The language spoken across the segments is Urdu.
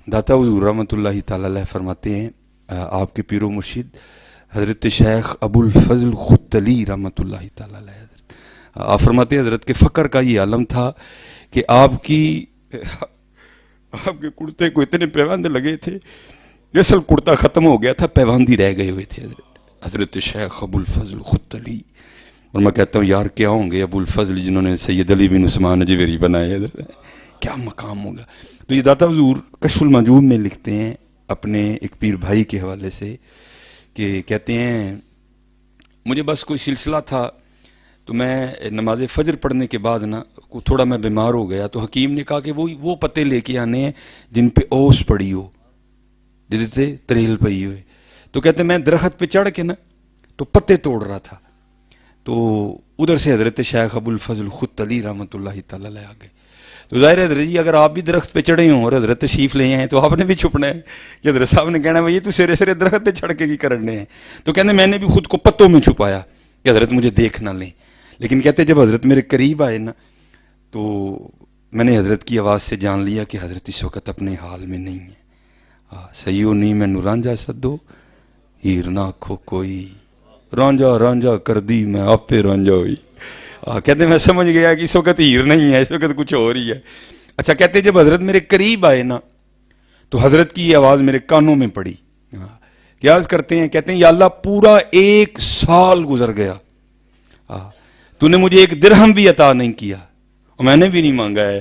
داتا حضور رحمۃ اللہ تعالی علیہ فرماتے ہیں آپ کے پیر و مرشد حضرت شیخ ابو الفضل ختلی رحمۃ اللہ تعالی علیہ حضرت، آپ فرماتے ہیں حضرت کے فقر کا یہ عالم تھا کہ آپ کے کرتے کو اتنے پیوند لگے تھے، اصل کرتا ختم ہو گیا تھا، پیوندی رہ گئے ہوئے تھے حضرت شیخ ابو الفضل ختلی۔ اور میں کہتا ہوں یار کیا ہوں گے ابو الفضل جنہوں نے سید علی بن عثمان اجویری بنائے حضرت، کیا مقام ہوگا۔ تو یہ داتا حضور کشف المعجوب میں لکھتے ہیں اپنے ایک پیر بھائی کے حوالے سے کہ کہتے ہیں مجھے بس کوئی سلسلہ تھا تو میں نماز فجر پڑھنے کے بعد نا تھوڑا میں بیمار ہو گیا، تو حکیم نے کہا کہ وہ پتے لے کے آنے ہیں جن پہ اوس پڑی ہو، جیسے تریل پئی ہوئے۔ تو کہتے ہیں میں درخت پہ چڑھ کے نا تو پتے توڑ رہا تھا، تو ادھر سے حضرت شیخ ابو الفضل ختلی رحمۃ اللہ تعالی علیہ آ گئے۔ تو ظاہر ہے حضرت جی اگر آپ بھی درخت پہ چڑھے ہوں اور حضرت تشریف لے آئے ہیں تو آپ نے بھی چھپنا ہے کہ حضرت صاحب نے کہنا ہے یہ تو سرے سرے درخت پہ چڑھ کے کی کرنے ہیں۔ تو کہتے میں نے بھی خود کو پتوں میں چھپایا کہ حضرت مجھے دیکھ نہ لیں، لیکن کہتے جب حضرت میرے قریب آئے نا تو میں نے حضرت کی آواز سے جان لیا کہ حضرت اس وقت اپنے حال میں نہیں ہے۔ سیو نہیں میں نو رانجا سدو ہیر نہ کھو کوئی، رانجا رانجا کر دی میں آپ پہ رانجا ہوئی۔ کہتے ہیں میں سمجھ گیا کہ اس وقت ہیر نہیں ہے، اس وقت کچھ اور ہی ہے۔ اچھا کہتے ہیں جب حضرت میرے قریب آئے نا تو حضرت کی یہ آواز میرے کانوں میں پڑی، کیا عرض کرتے ہیں، کہتے ہیں یا اللہ پورا 1 سال گزر گیا، تو نے مجھے 1 درہم بھی عطا نہیں کیا اور میں نے بھی نہیں مانگا ہے،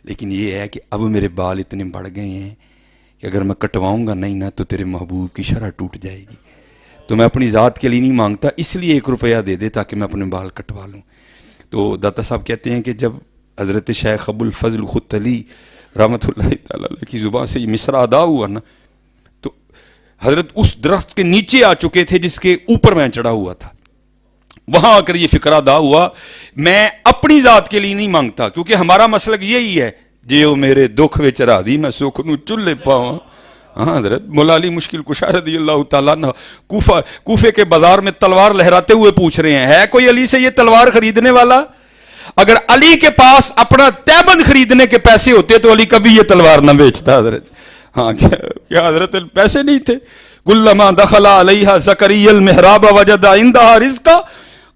لیکن یہ ہے کہ اب میرے بال اتنے بڑھ گئے ہیں کہ اگر میں کٹواؤں گا نہیں نا تو تیرے محبوب کی شرح ٹوٹ جائے گی، تو میں اپنی ذات کے لیے نہیں مانگتا، اس لیے 1 روپیہ دے دے تاکہ میں اپنے بال کٹوا لوں۔ تو داتا صاحب کہتے ہیں کہ جب حضرت شیخ ابو الفضل ختلی رحمۃ اللہ تعالی علیہ کی زبان سے یہ مصرع ادا ہوا نا تو حضرت اس درخت کے نیچے آ چکے تھے جس کے اوپر میں چڑھا ہوا تھا، وہاں آ کر یہ فکر ادا ہوا میں اپنی ذات کے لیے نہیں مانگتا، کیونکہ ہمارا مسلک یہی ہے جیو میرے دکھ وچ راضی میں سکھ نو چلے پاواں۔ حضرت مولا علی مشکل کشا رضی اللہ تعالیٰ عنہ کوفے کے بازار میں تلوار لہراتے ہوئے پوچھ رہے ہیں ہے کوئی علی سے یہ تلوار خریدنے والا؟ اگر علی کے پاس اپنا تیبند خریدنے کے پیسے ہوتے تو علی کبھی یہ تلوار نہ بیچتا حضرت۔ کیا حضرت پیسے نہیں تھے؟ کلما دخل علیہا زکریا المحراب وجد عندها رزقا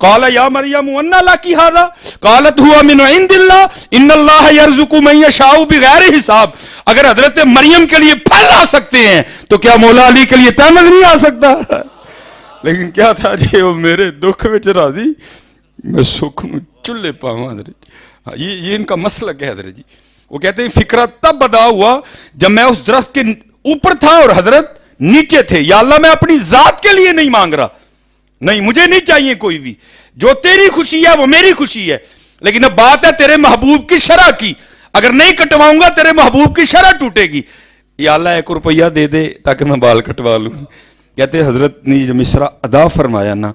قال یا مریم انا لکی ھذا قالت هو من عند اللہ ان اللہ یرزق من یشاء بغیر حساب۔ اگر حضرت مریم کے لیے پھل آ سکتے ہیں تو کیا مولا علی کے لیے تیمند نہیں آ سکتا؟ لیکن کیا تھا جی وہ میرے دکھ وچ راضی میں سکھ نو چلے پاواں حضرت۔ یہ ان کا مسلک ہے حضرت جی۔ وہ کہتے ہیں فکرہ تب ادا ہوا جب میں اس درخت کے اوپر تھا اور حضرت نیچے تھے، یا اللہ میں اپنی ذات کے لیے نہیں مانگ رہا، نہیں مجھے نہیں چاہیے کوئی بھی، جو تیری خوشی ہے وہ میری خوشی ہے، لیکن اب بات ہے تیرے محبوب کی شرح کی، اگر نہیں کٹواؤں گا تیرے محبوب کی شرح ٹوٹے گی، یا اللہ 1 روپیہ دے دے تاکہ میں بال کٹوا لوں۔ کہتے حضرت نے جب مصرع ادا فرمایا نا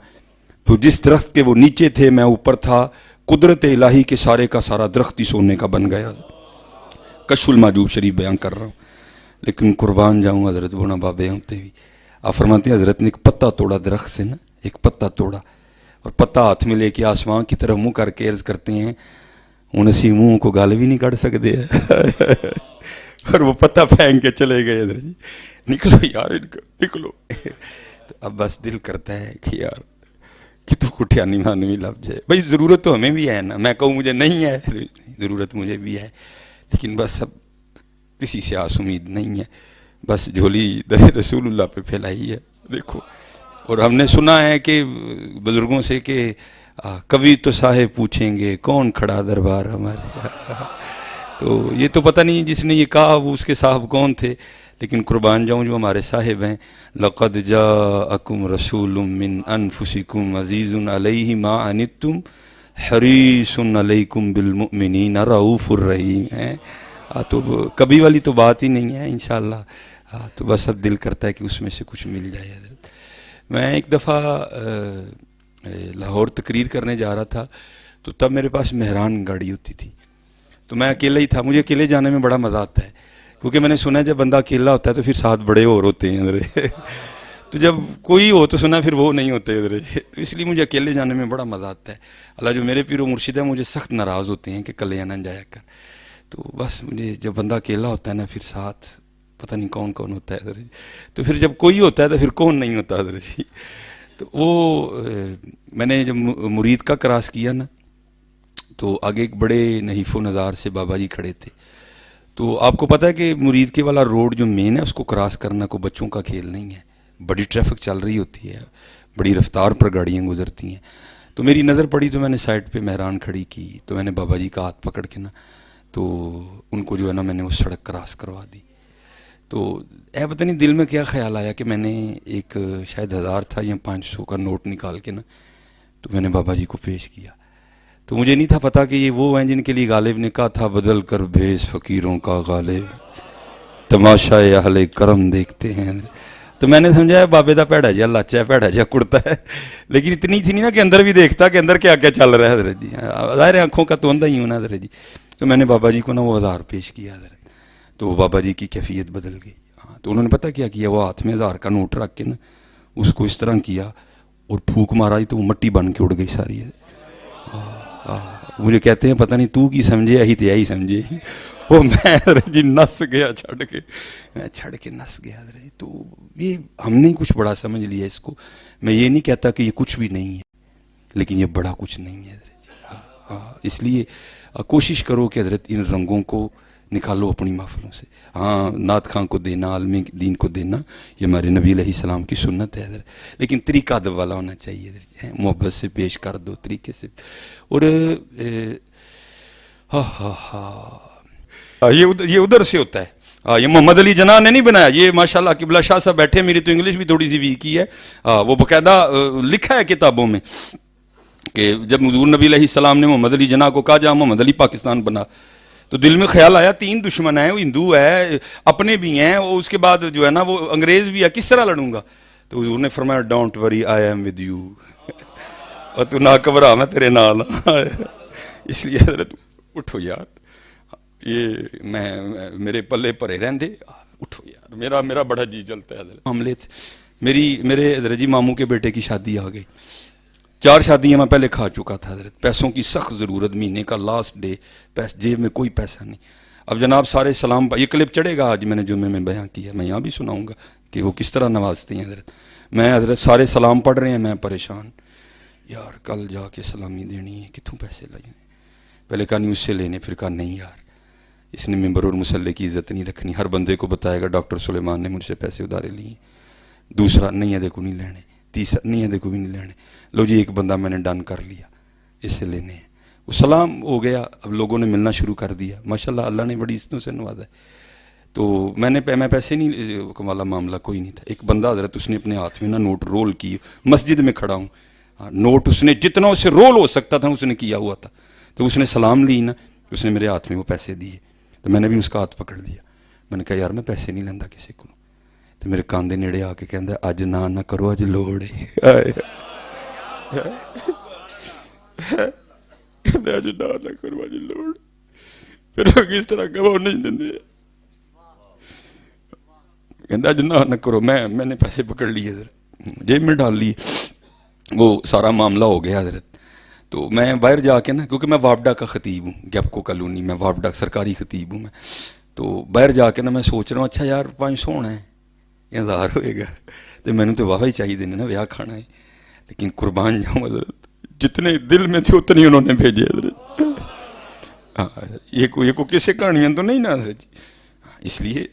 تو جس درخت کے وہ نیچے تھے میں اوپر تھا، قدرت الہی کے سارے کا سارا درخت ہی سونے کا بن گیا۔ کشف المعجوب شریف بیان کر رہا ہوں، لیکن قربان جاؤں حضرت بونا بابے ہوتے بھی آپ فرماتے ہیں حضرت نے ایک پتا توڑا درخت سے نا، ایک پتا توڑا اور پتا ہاتھ میں لے کے آسمان کی طرف منہ کر کے عرض کرتے ہیں ہن اسی منہ کو گل بھی نہیں کر سکتے اور وہ پتا پھینک کے چلے گئے حضرت جی، نکلو یار ان کو نکلو۔ تو اب بس دل کرتا ہے کہ یار کہ تو کٹھیا نہیں مانوی لب جائے، بھائی ضرورت تو ہمیں بھی ہے نا، میں کہوں مجھے نہیں ہے، ضرورت مجھے بھی ہے، لیکن بس اب کسی سے آس امید نہیں ہے، بس جھولی در رسول اللہ پہ پھیلائی ہے دیکھو۔ اور ہم نے سنا ہے کہ بزرگوں سے کہ کبھی تو صاحب پوچھیں گے کون کھڑا دربار ہمارے، تو یہ تو پتہ نہیں جس نے یہ کہا وہ اس کے صاحب کون تھے، لیکن قربان جاؤں جو ہمارے صاحب ہیں لَقَدْ جَاءَكُمْ رَسُولٌ مِّنْ أَنفُسِكُمْ عَزِيزٌ عَلَيْهِ مَا عَنِتُّمْ حَرِيصٌ عَلَيْكُمْ بِالْمُؤْمِنِينَ رَءُوفٌ رَحِيمٌ۔ تو کبھی والی تو بات ہی نہیں ہے انشاءاللہ، تو بس اب دل کرتا ہے کہ اس میں سے کچھ مل جائے حضرت۔ میں ایک دفعہ لاہور تقریر کرنے جا رہا تھا تو تب میرے پاس مہران گاڑی ہوتی تھی، تو میں اکیلا ہی تھا، مجھے اکیلے جانے میں بڑا مزہ آتا ہے کیونکہ میں نے سنا ہے جب بندہ اکیلا ہوتا ہے تو پھر ساتھ بڑے اور ہوتے ہیں حضرت، تو جب کوئی ہو تو سنا پھر وہ نہیں ہوتے حضرت، تو اس لیے مجھے اکیلے جانے میں بڑا مزہ آتا ہے۔ اللہ جو میرے پیر و مرشد ہیں مجھے سخت ناراض ہوتے ہیں کہ کلے نہ جایا کر، تو بس مجھے جب بندہ اکیلا ہوتا ہے نا پھر ساتھ پتہ نہیں کون کون ہوتا ہے حضرت جی. تو پھر جب کوئی ہوتا ہے تو پھر کون نہیں ہوتا حضرت جی. تو وہ میں نے جب مرید کا کراس کیا نا تو آگے ایک بڑے نحیف و نظار سے بابا جی کھڑے تھے. تو آپ کو پتہ ہے کہ مرید کے والا روڈ جو مین ہے اس کو کراس کرنا کوئی بچوں کا کھیل نہیں ہے. بڑی ٹریفک چل رہی ہوتی ہے, بڑی رفتار پر گاڑیاں گزرتی ہیں. تو میری نظر پڑی تو میں نے سائڈ پہ مہران کھڑی کی, تو میں نے بابا جی کا ہاتھ پکڑ کے نا تو ان کو جو ہے نا میں نے وہ سڑک کراس کروا دی. تو پتہ نہیں دل میں کیا خیال آیا کہ میں نے ایک شاید 1000 تھا یا 500 کا نوٹ نکال کے نا تو میں نے بابا جی کو پیش کیا. تو مجھے نہیں تھا پتا کہ یہ وہ ہیں جن کے لیے غالب نے کہا تھا بدل کر بھیس فقیروں کا غالب تماشا اہل کرم دیکھتے ہیں. تو میں نے سمجھا بابے دا پیڑا جہا لاچا ہے, پیڑا جہا کڑتا ہے, لیکن اتنی تھی نہیں نا کہ اندر بھی دیکھتا کہ اندر کیا کیا چل رہا ہے حضرت جی. ظاہر آنکھوں کا تو اندھا ہی ہوں نا حضرت جی. تو میں نے بابا جی کو نا وہ 1000 پیش کیا حضرت. تو بابا جی کی کیفیت بدل گئی. تو انہوں نے پتہ کیا کیا, وہ ہاتھ میں 1000 کا نوٹ رکھ کے نا اس کو اس طرح کیا اور پھونک مارا تو وہ مٹی بن کے اڑ گئی ساری. مجھے کہتے ہیں پتہ نہیں تو کی سمجھے ہی تھی سمجھے. وہ میں حضرت جی نس گیا چھڑ کے نس گیا حضرت جی. تو یہ ہم نے کچھ بڑا سمجھ لیا اس کو. میں یہ نہیں کہتا کہ یہ کچھ بھی نہیں ہے, لیکن یہ بڑا کچھ نہیں ہے حضرت جی. اس لیے کوشش کرو کہ حضرت ان رنگوں کو نکالو اپنی محفلوں سے. ہاں نعت خاں کو دینا, عالم دین کو دینا, یہ ہمارے نبی علیہ السلام کی سنت ہے حضرت, لیکن طریقہ ادب والا ہونا چاہیے حضرت. محبت سے پیش کر دو طریقے سے. اور یہ ادھر سے ہوتا ہے. یہ محمد علی جناح نے نہیں بنایا, یہ ماشاءاللہ قبلہ شاہ صاحب بیٹھے, میری تو انگلش بھی تھوڑی سی ویک ہی ہے. وہ باقاعدہ لکھا ہے کتابوں میں کہ جب حضور نبی علیہ السلام نے محمد علی جناح کو کہا جہاں محمد علی پاکستان بنا, تو دل میں خیال آیا 3 دشمن ہیں, وہ ہندو ہے, اپنے بھی ہیں, اور اس کے بعد جو ہے نا وہ انگریز بھی ہے, کس طرح لڑوں گا. تو حضور نے فرمایا don't worry I am with you, اور تو نہ گھبرا میں تیرے نال. اس لیے حضرت اٹھو یار, یہ میں میرے پلے پرے رہندے, اٹھو یار, میرا بڑا جی چلتا ہے حضرت. معاملے تھے میرے حضرت جی ماموں کے بیٹے کی شادی آ گئی. 4 شادیاں میں پہلے کھا چکا تھا حضرت. پیسوں کی سخت ضرورت, مہینے کا لاسٹ ڈے, جیب میں کوئی پیسہ نہیں. اب جناب سارے سلام, یہ کلپ چڑھے گا آج, میں نے جمعے میں بیان کیا, میں یہاں بھی سناؤں گا کہ وہ کس طرح نوازتے ہیں حضرت. میں حضرت سارے سلام پڑھ رہے ہیں, میں پریشان یار, کل جا کے سلامی دینی ہے, کتوں پیسے لائے. پہلے کہا نہیں اس سے لینے, پھر کہا نہیں یار اس نے ممبر اور مسلح کی عزت نہیں رکھنی, ہر بندے کو بتائے گا ڈاکٹر سلیمان نے مجھ سے پیسے ادھارے لیے. دوسرا نہیں ہے دیکھو نہیں لینے, تیسرا نہیں ہے دیکھو بھی نہیں لینے. لو جی ایک بندہ میں نے ڈن کر لیا, اس سے لینے ہیں. وہ سلام ہو گیا, اب لوگوں نے ملنا شروع کر دیا, ماشاءاللہ اللہ نے بڑی عزتوں سے نوازا ہے. تو میں پیسے نہیں کمالا, معاملہ کوئی نہیں تھا. ایک بندہ حضرت اس نے اپنے ہاتھ میں نا نوٹ رول کیے, مسجد میں کھڑا ہوں, نوٹ اس نے جتنا اسے رول ہو سکتا تھا اس نے کیا ہوا تھا. تو اس نے سلام لی نا, اس نے میرے ہاتھ میں وہ پیسے دیے, تو میں نے بھی اس کا ہاتھ پکڑ لیا. میں نے کہا یار میں پیسے نہیں لینا کسی کو. تو میرے کان دے نیڑے آ کے کہندا اج نہ کرو, اج لوڑ ہے. اج نہ کرو, اج لوڑ. پھر کس طرح گواہ نہیں دیں, کہندا اج نہ کرو. میں نے پیسے پکڑ لیے حضرت, جیب میں ڈال لیے. وہ سارا معاملہ ہو گیا حضرت. تو میں باہر جا کے نا, کیونکہ میں وابڈا کا خطیب ہوں, گیپکو کالونی میں وابڈا سرکاری خطیب ہوں میں. تو باہر جا کے نا میں سوچ رہا ہوں اچھا یار 500 ہونا ہے یا 1000 ہوئے گا, تو میں نے تو واہ ہی چاہیے دینے نا, بیاہ کھانا ہے. لیکن قربان جاؤں حضرت, جتنے دل میں تھے اتنے انہوں نے بھیجے حضرت. ہاں یہ کو کسی کہانیاں تو نہیں نا حضرت جی. اس لیے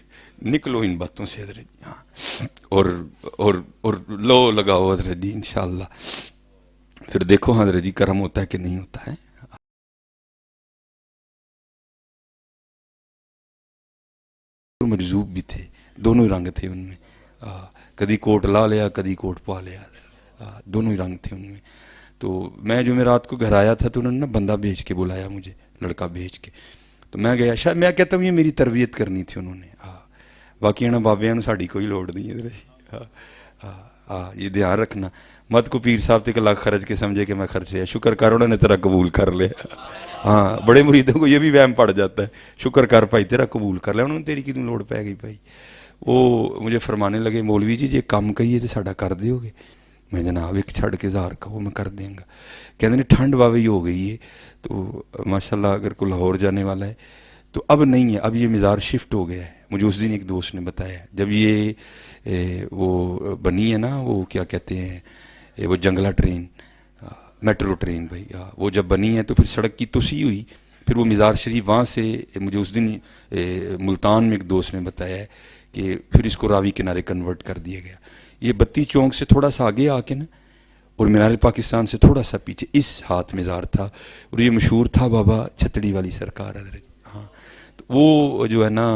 نکلو ان باتوں سے حضرت جی. ہاں اور لو لگاؤ حضرت جی انشاءاللہ. پھر دیکھو حضرت جی کرم ہوتا ہے کہ نہیں ہوتا ہے. مجذوب بھی تھے, دونوں ہی رنگ تھے ان میں. کدی کوٹ لا لیا, کدی کوٹ پا لیا, دونوں ہی رنگ تھے ان میں. تو میں جو میں رات کو گھر آیا تھا تو انہوں نے نا بندہ بھیج کے بلایا مجھے, لڑکا بھیج کے. تو میں گیا, شاید میں کہتا ہوں یہ میری تربیت کرنی تھی انہوں نے. باقی نا بابیاں ساڑی کوئی لوڑ نہیں ہے. یہ دھیان رکھنا, مت کو پیر صاحب تک لاکھ خرچ کے سمجھے کہ میں خرچے, شکر کر انہوں نے تیرا قبول کر لیا. ہاں بڑے مریدوں کو یہ بھی وہم پڑ جاتا ہے, شکر کر بھائی تیرا قبول کر لیا, انہوں نے تیری کتنی لوڑ پہ گئی بھائی. وہ مجھے فرمانے لگے مولوی جی کام کہیے تو ساڈا کر دیو گے. میں جناب ایک چھڑ کے 1000 کہو میں کر دیں گا. کہتے ہیں ٹھنڈ واوی ہو گئی ہے, تو ماشاءاللہ اگر کوئی لاہور جانے والا ہے تو اب نہیں ہے، اب یہ مزار شفٹ ہو گیا ہے. مجھے اس دن ایک دوست نے بتایا جب یہ وہ بنی ہے نا، وہ کیا کہتے ہیں، وہ جنگلہ ٹرین، میٹرو ٹرین بھائی، وہ جب بنی ہے تو پھر سڑک کی توسیع ہوئی، پھر وہ مزار شریف وہاں سے، مجھے اس دن ملتان میں ایک دوست نے بتایا ہے کہ پھر اس کو راوی کنارے کنورٹ کر دیا گیا. یہ 32 چونک سے تھوڑا سا آگے آ کے نا، اور مینار پاکستان سے تھوڑا سا پیچھے اس ہاتھ مزار تھا، اور یہ مشہور تھا بابا چھتڑی والی سرکار حضرت. ہاں تو وہ جو ہے نا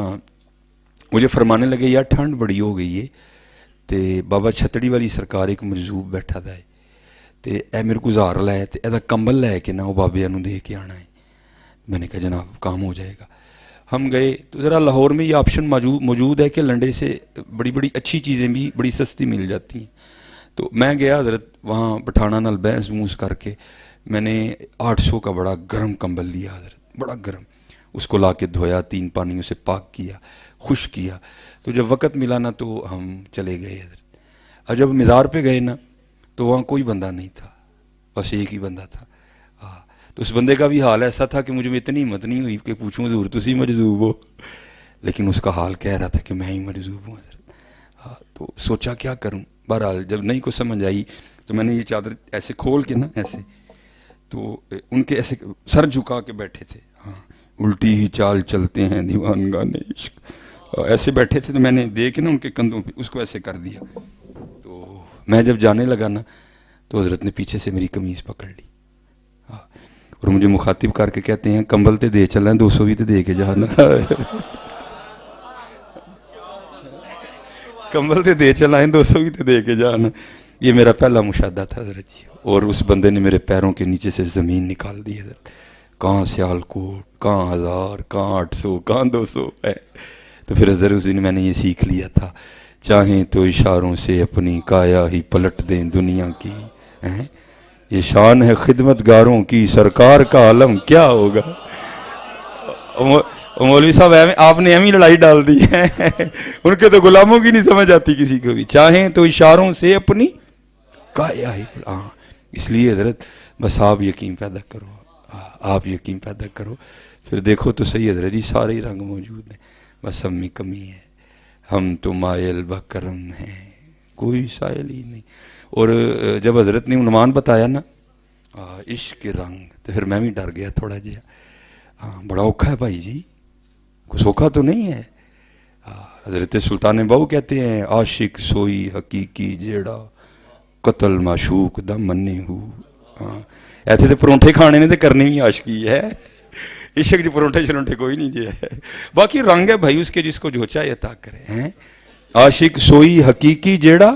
مجھے فرمانے لگے یار ٹھنڈ بڑی ہو گئی ہے، تے بابا چھتڑی والی سرکار ایک مجذوب بیٹھا تھا تے اے میرے کو زار لائے تے اے دا کمبل لے کے نا وہ بابے نو دے کے آنا ہے. میں نے کہا جناب کام ہو جائے گا. ہم گئے تو ذرا لاہور میں یہ آپشن موجود ہے کہ لنڈے سے بڑی بڑی اچھی چیزیں بھی بڑی سستی مل جاتی ہیں. تو میں گیا حضرت وہاں پٹھانا نال بحث بوس کر کے میں نے 800 کا بڑا گرم کمبل لیا حضرت، بڑا گرم، اس کو لا کے دھویا، 3 پانیوں سے پاک کیا، خشک کیا. تو جب وقت ملا نا تو ہم چلے گئے حضرت. اور جب مزار پہ گئے نا تو وہاں کوئی بندہ نہیں تھا، بس ایک ہی بندہ تھا. ہاں تو اس بندے کا بھی حال ایسا تھا کہ مجھے اتنی ہمت نہیں ہوئی کہ پوچھوں حضور تسی مجذوب ہو، لیکن اس کا حال کہہ رہا تھا کہ میں ہی مجذوب ہوں حضرت. ہاں تو سوچا کیا کروں. بہرحال جب نہیں کو سمجھ آئی تو میں نے یہ چادر ایسے کھول کے نا ایسے، تو ان کے ایسے سر جھکا کے بیٹھے تھے. ہاں الٹی ہی چال چلتے ہیں دیوان گانے عشق، ایسے بیٹھے تھے. تو میں نے دیکھ نا ان کے کندھوں پہ اس کو ایسے کر دیا. تو میں جب جانے لگا نا تو حضرت نے پیچھے سے میری قمیض پکڑ لی اور مجھے مخاطب کر کے کہتے ہیں کمبل تے دے چلیں 200 بھی تے دے کے جانا. کمبل تے دے چلائیں 200 بھی تے دے کے جانا. یہ میرا پہلا مشاہدہ تھا حضرت جی. اور اس بندے نے میرے پیروں کے نیچے سے زمین نکال دی حضرت. کہاں سیالکوٹ، کہاں 1000، کہاں 800، کہاں 200 ہے. تو پھر حضرت اس دن میں نے یہ سیکھ لیا تھا، چاہیں تو اشاروں سے اپنی کایا ہی پلٹ دیں دنیا کی. یہ شان ہے خدمت گاروں کی، سرکار کا علم کیا ہوگا. مولوی صاحب آپ نے اہمی لڑائی ڈال دی ہے. ان کے تو غلاموں کی نہیں سمجھ آتی کسی کو بھی. چاہیں تو اشاروں سے اپنی کایا ہی، ہاں اس لیے حضرت بس آپ یقین پیدا کرو، آپ یقین پیدا کرو، پھر دیکھو تو صحیح حضرت جی سارے ہی رنگ موجود ہیں، بس ہم میں کمی ہے. ہم تو مائل بکرم ہیں، کوئی سائل ہی نہیں. اور جب حضرت نے عنوان بتایا نا عشق کے رنگ، تو پھر میں بھی ڈر گیا تھوڑا جہا. ہاں بڑا اوکھا ہے بھائی جی، کچھ اوکھا تو نہیں ہے. حضرت سلطان بہو کہتے ہیں عاشق سوئی حقیقی جیڑا قتل معشوق دا منے ہو. ہاں ایسے تو پرونٹھے کھانے نے تو کرنی بھی عاشقی ہے، عشق جی پرونٹھے شرونٹھے کوئی نہیں جی ہے. باقی رنگ ہے بھائی اس کے جس کو جو چاہے عطا کرے ہیں. عاشق سوئی حقیقی جیڑا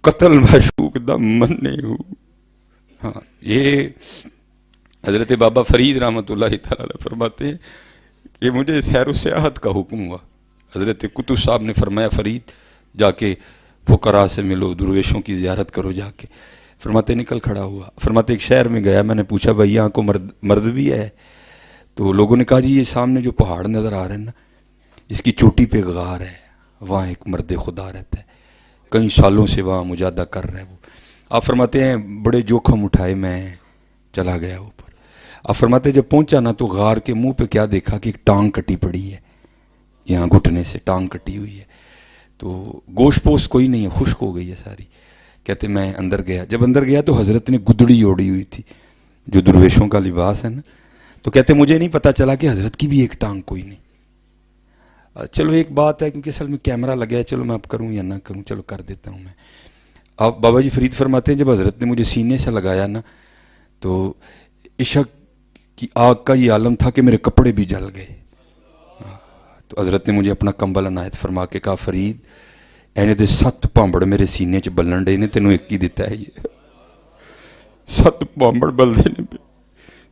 قتل معشوق دا منے ہو. ہاں یہ حضرت بابا فرید رحمۃ اللہ تعالی فرماتے ہیں کہ مجھے سیر و سیاحت کا حکم ہوا. حضرت قطب صاحب نے فرمایا فرید جا کے فقراء سے ملو، درویشوں کی زیارت کرو جا کے. فرماتے نکل کھڑا ہوا. فرماتے ایک شہر میں گیا، میں نے پوچھا بھائی یہاں کو مرد بھی ہے؟ تو لوگوں نے کہا جی یہ سامنے جو پہاڑ نظر آ رہے ہیں نا اس کی چوٹی پہ غار ہے، وہاں ایک مرد خدا رہتا ہے، کئی سالوں سے وہاں مجاہدہ کر رہا ہے وہ. آپ فرماتے ہیں بڑے جوخم اٹھائے میں چلا گیا اوپر. آپ فرماتے جب پہنچا نا تو غار کے منہ پہ کیا دیکھا کہ ایک ٹانگ کٹی پڑی ہے، یہاں گھٹنے سے ٹانگ کٹی ہوئی ہے. تو گوشت پوست کوئی نہیں ہے، خشک ہو گئی ہے ساری. کہتے میں اندر گیا. جب اندر گیا تو حضرت نے گدڑی اوڑی ہوئی تھی جو درویشوں کا لباس ہے نا. تو کہتے مجھے نہیں پتا چلا کہ حضرت کی بھی ایک ٹانگ کوئی نہیں. چلو ایک بات ہے کیونکہ اصل میں کیمرہ لگا ہے، چلو میں اب کروں یا نہ کروں، چلو کر دیتا ہوں میں. اب بابا جی فرید فرماتے ہیں جب حضرت نے مجھے سینے سے لگایا نا تو عشق کی آگ کا یہ عالم تھا کہ میرے کپڑے بھی جل گئے. تو حضرت نے مجھے اپنا کمبل عنایت فرما کے کہا فرید اینے دے 7 پامبڑ میرے سینے چ بلن ڈے نے، تینوں ایک ہی دیتا ہے یہ 7 پامبڑ بل دینے پہ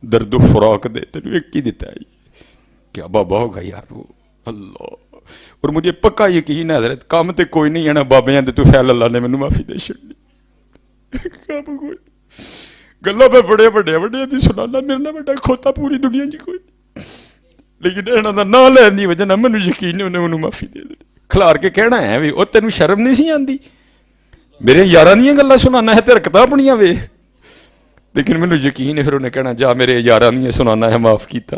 درد و فراق دے، تینوں ایک ہی دیتا ہے یہ. کیا بابا ہوگا یار وہ اللہ. اور مجھے پکا یقین ہے حضرت کام تے کوئی نہیں ہے نا بابیاں دے تو خیال اللہ نے مینوں معافی دے چھڑنی. کام کوئی گلا میں بڑے بڑے بڑے دی سنانا، میرے نال بڑا کھوتا پوری دنیا جی کوئی نہیں، لیکن انہاں دا نام لین دی وجہ نال مینوں یقین ہے انہیں مینوں معافی دے دینی. کھلار کے کہنا ہے بھی او تینوں شرم نہیں سی آندی میرے یاراں دیاں گلاں سنانا ہے تے حرکتاں اپنیاں ویکھ. لیکن مینوں یقین ہے پھر انہیں کہنا جا میرے یاراں دیاں سنانا ہے معاف کیتا.